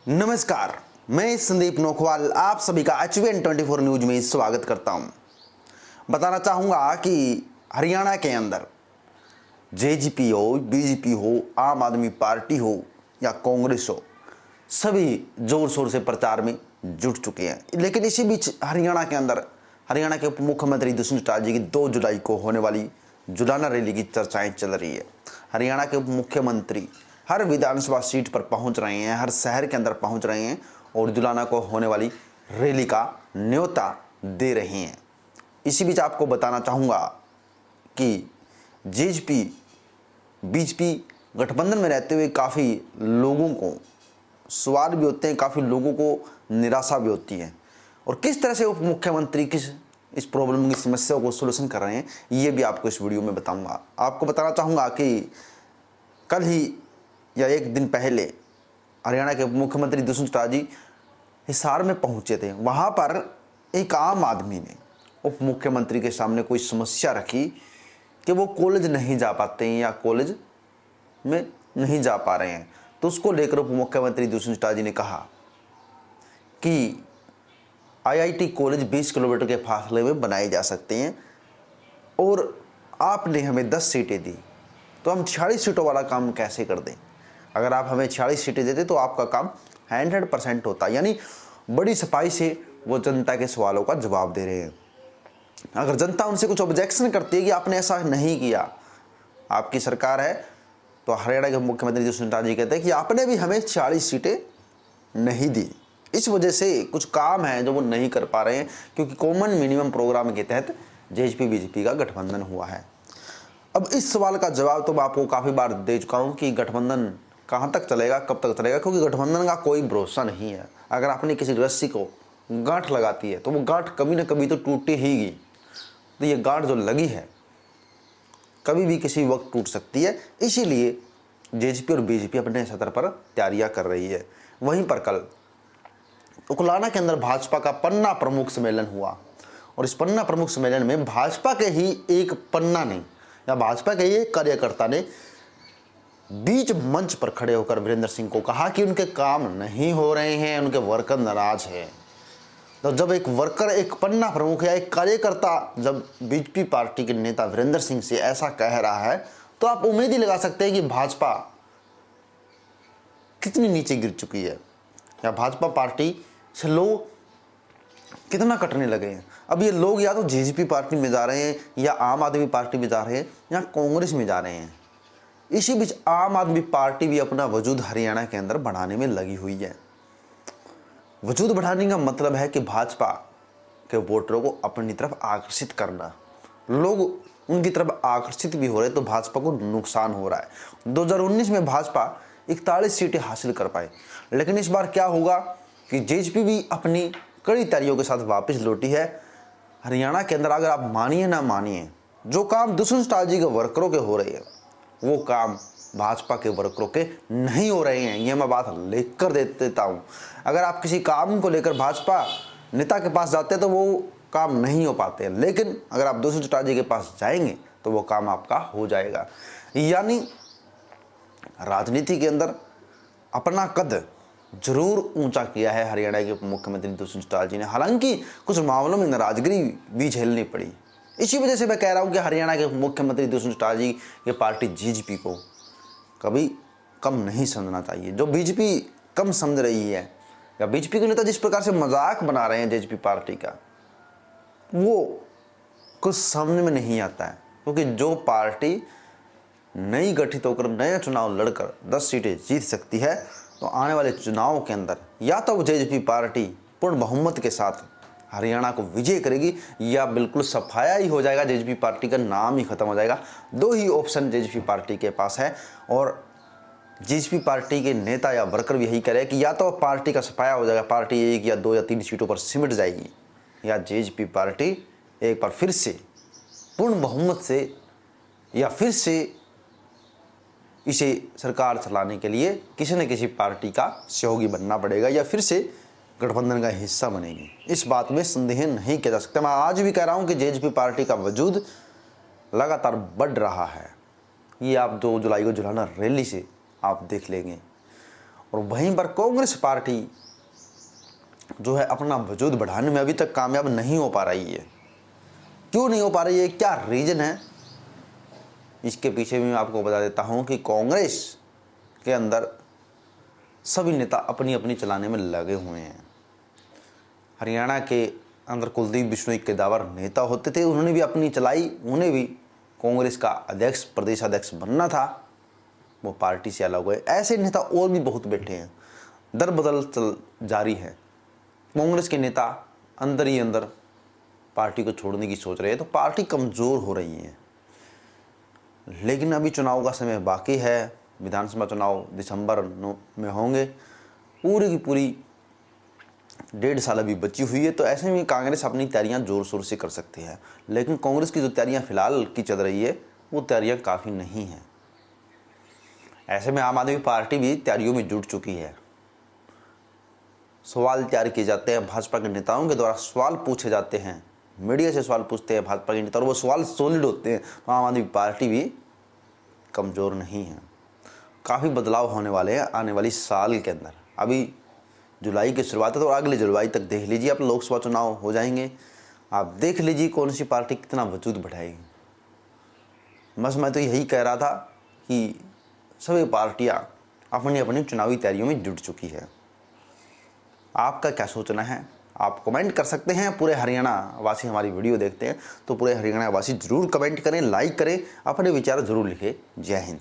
नमस्कार, मैं संदीप नोखवाल आप सभी का HVN24 न्यूज में स्वागत करता हूं। बताना चाहूँगा कि हरियाणा के अंदर जेजेपी हो, बीजेपी हो, आम आदमी पार्टी हो या कांग्रेस हो, सभी जोर शोर से प्रचार में जुट चुके हैं। लेकिन इसी बीच हरियाणा के अंदर हरियाणा के उप मुख्यमंत्री दुष्यंत चौटाला जी की 2 जुलाई को होने वाली जुलाना रैली की चर्चाएं चल रही है। हरियाणा के उप मुख्यमंत्री हर विधानसभा सीट पर पहुंच रहे हैं, हर शहर के अंदर पहुंच रहे हैं और जुलाना को होने वाली रैली का न्योता दे रहे हैं। इसी बीच आपको बताना चाहूँगा कि जेजेपी बीजेपी गठबंधन में रहते हुए काफ़ी लोगों को सवाल भी होते हैं, काफ़ी लोगों को निराशा भी होती है और किस तरह से उप मुख्यमंत्री किस इस प्रॉब्लम की समस्या को सोल्यूशन कर रहे हैं, ये भी आपको इस वीडियो में बताऊंगा। आपको बताना चाहूँगा कि कल ही या एक दिन पहले हरियाणा के मुख्यमंत्री दुष्यंत चौटाला जी हिसार में पहुंचे थे। वहां पर एक आम आदमी ने उप मुख्यमंत्री के सामने कोई समस्या रखी कि वो कॉलेज नहीं जा पाते हैं या कॉलेज में नहीं जा पा रहे हैं, तो उसको लेकर उप मुख्यमंत्री दुष्यंत चौटाला जी ने कहा कि आईआईटी कॉलेज 20 किलोमीटर के फासले में बनाए जा सकते हैं और आपने हमें 10 सीटें दी, तो हम 46 सीटों वाला काम कैसे कर दें। अगर आप हमें 46 सीटें देते तो आपका काम 100% होता। यानी बड़ी सफाई से वो जनता के सवालों का जवाब दे रहे हैं। अगर जनता उनसे कुछ ऑब्जेक्शन करती है कि आपने ऐसा नहीं किया, आपकी सरकार है, तो हरियाणा के मुख्यमंत्री दुष्यंत चौटाला जी कहते हैं कि आपने भी हमें 40 सीटें नहीं दी। इस वजह से कुछ काम है जो वो नहीं कर पा रहे हैं, क्योंकि कॉमन मिनिमम प्रोग्राम के तहत जेजेपी बीजेपी का गठबंधन हुआ है। अब इस सवाल का जवाब तो मैं आपको काफ़ी बार दे चुका हूँ कि गठबंधन कहाँ तक चलेगा, कब तक चलेगा, क्योंकि गठबंधन का कोई भरोसा नहीं है। अगर आपने किसी रस्सी को गांठ लगाती है तो वो गांठ कभी ना कभी तो टूटे ही गई। तो ये गांठ जो लगी है कभी भी किसी वक्त टूट सकती है। इसीलिए जेजेपी और बीजेपी अपने सतर पर तैयारियां कर रही है। वहीं पर कल उकलाना के अंदर भाजपा का पन्ना प्रमुख सम्मेलन हुआ और इस पन्ना प्रमुख सम्मेलन में भाजपा के ही एक पन्ना ने या भाजपा के ही एक कार्यकर्ता ने बीच मंच पर खड़े होकर वीरेंद्र सिंह को कहा कि उनके काम नहीं हो रहे हैं, उनके वर्कर नाराज हैं। तो जब एक वर्कर, एक पन्ना प्रमुख या एक कार्यकर्ता जब बीजेपी पार्टी के नेता वीरेंद्र सिंह से ऐसा कह रहा है, तो आप उम्मीद ही लगा सकते हैं कि भाजपा कितनी नीचे गिर चुकी है या भाजपा पार्टी से लोग कितना कटने लगे हैं। अब ये लोग या तो जेजेपी पार्टी में जा रहे हैं या आम आदमी पार्टी में जा रहे हैं या कांग्रेस में जा रहे हैं। इसी बीच आम आदमी पार्टी भी अपना वजूद हरियाणा के अंदर बढ़ाने में लगी हुई है। वजूद बढ़ाने का मतलब है कि भाजपा के वोटरों को अपनी तरफ आकर्षित करना। लोग उनकी तरफ आकर्षित भी हो रहे, तो भाजपा को नुकसान हो रहा है। 2019 में भाजपा 41 सीटें हासिल कर पाए, लेकिन इस बार क्या होगा कि जेजेपी भी अपनी कड़ी तैयारियों के साथ वापस लौटी है। हरियाणा के अंदर अगर आप मानिए ना मानिए, जो काम दुष्यंत चौटाला जी के वर्करों के हो रहे हैं वो काम भाजपा के वर्करों के नहीं हो रहे हैं। ये मैं बात लिख कर दे देता हूँ। अगर आप किसी काम को लेकर भाजपा नेता के पास जाते हैं तो वो काम नहीं हो पाते हैं, लेकिन अगर आप दुष्यंत चौटाला जी के पास जाएंगे तो वो काम आपका हो जाएगा। यानी राजनीति के अंदर अपना कद जरूर ऊंचा किया है हरियाणा के मुख्यमंत्री दुष्यंत चौटाला जी ने। हालांकि कुछ मामलों में नाराजगी भी झेलनी पड़ी। इसी वजह से मैं कह रहा हूं कि हरियाणा के मुख्यमंत्री दुष्यंत चौटाला जी की पार्टी जेजेपी को कभी कम नहीं समझना चाहिए। जो बीजेपी कम समझ रही है या बीजेपी के नेता जिस प्रकार से मजाक बना रहे हैं जेजेपी पार्टी का, वो कुछ समझ में नहीं आता है। क्योंकि जो पार्टी नई गठित होकर नया चुनाव लड़कर 10 सीटें जीत सकती है, तो आने वाले चुनावों के अंदर या तो जेजेपी पार्टी पूर्ण बहुमत के साथ हरियाणा को विजय करेगी या बिल्कुल सफाया ही हो जाएगा, जेजेपी पार्टी का नाम ही खत्म हो जाएगा। 2 ही ऑप्शन जेजेपी पार्टी के पास है और जेजेपी पार्टी के नेता या वर्कर भी यही कह रहे हैं कि या तो पार्टी का सफाया हो जाएगा, पार्टी 1 या 2 या 3 सीटों पर सिमट जाएगी, या जेजेपी पार्टी एक बार फिर से पूर्ण बहुमत से या फिर से इसे सरकार चलाने के लिए किसी न किसी पार्टी का सहयोगी बनना पड़ेगा या फिर से गठबंधन का हिस्सा बनेगी। इस बात में संदेह नहीं किया जा सकता। मैं आज भी कह रहा हूं कि जेजेपी पार्टी का वजूद लगातार बढ़ रहा है। ये आप 2 जुलाई को जुलाना रैली से आप देख लेंगे। और वहीं पर कांग्रेस पार्टी जो है अपना वजूद बढ़ाने में अभी तक कामयाब नहीं हो पा रही है। क्यों नहीं हो पा रही है, क्या रीज़न है, इसके पीछे भी मैं आपको बता देता हूं कि कांग्रेस के अंदर सभी नेता अपनी अपनी चलाने में लगे हुए हैं। हरियाणा के अंदर कुलदीप बिश्नोई केदावर नेता होते थे, उन्होंने भी अपनी चलाई, उन्हें भी कांग्रेस का अध्यक्ष प्रदेश अध्यक्ष बनना था, वो पार्टी से अलग हुए। ऐसे नेता और भी बहुत बैठे हैं, दर बदल चल जारी है। कांग्रेस के नेता अंदर ही अंदर पार्टी को छोड़ने की सोच रहे हैं, तो पार्टी कमज़ोर हो रही है। लेकिन अभी चुनाव का समय बाकी है, विधानसभा चुनाव दिसंबर में होंगे, पूरी की पूरी 1.5 साल अभी बची हुई है। तो ऐसे में कांग्रेस अपनी तैयारियां जोर शोर से कर सकती है, लेकिन कांग्रेस की जो तैयारियां फिलहाल की चल रही है वो तैयारियां काफ़ी नहीं हैं। ऐसे में आम आदमी पार्टी भी तैयारियों में जुट चुकी है। सवाल तैयार किए जाते हैं, भाजपा के नेताओं के द्वारा सवाल पूछे जाते हैं, मीडिया से सवाल पूछते हैं भाजपा के नेता और वो सवाल सॉलिड होते हैं। तो आम आदमी पार्टी भी कमज़ोर नहीं है। काफ़ी बदलाव होने वाले हैं आने वाली साल के अंदर। अभी जुलाई की शुरुआत है, तो अगले जुलाई तक देख लीजिए, अब लोकसभा चुनाव हो जाएंगे, आप देख लीजिए कौन सी पार्टी कितना वजूद बढ़ाएगी। बस मैं तो यही कह रहा था कि सभी पार्टियां अपनी अपनी चुनावी तैयारियों में जुट चुकी है। आपका क्या सोचना है, आप कमेंट कर सकते हैं। पूरे हरियाणा वासी हमारी वीडियो देखते हैं, तो पूरे हरियाणा वासी जरूर कमेंट करें, लाइक करें, अपने विचार जरूर लिखें। जय हिंद।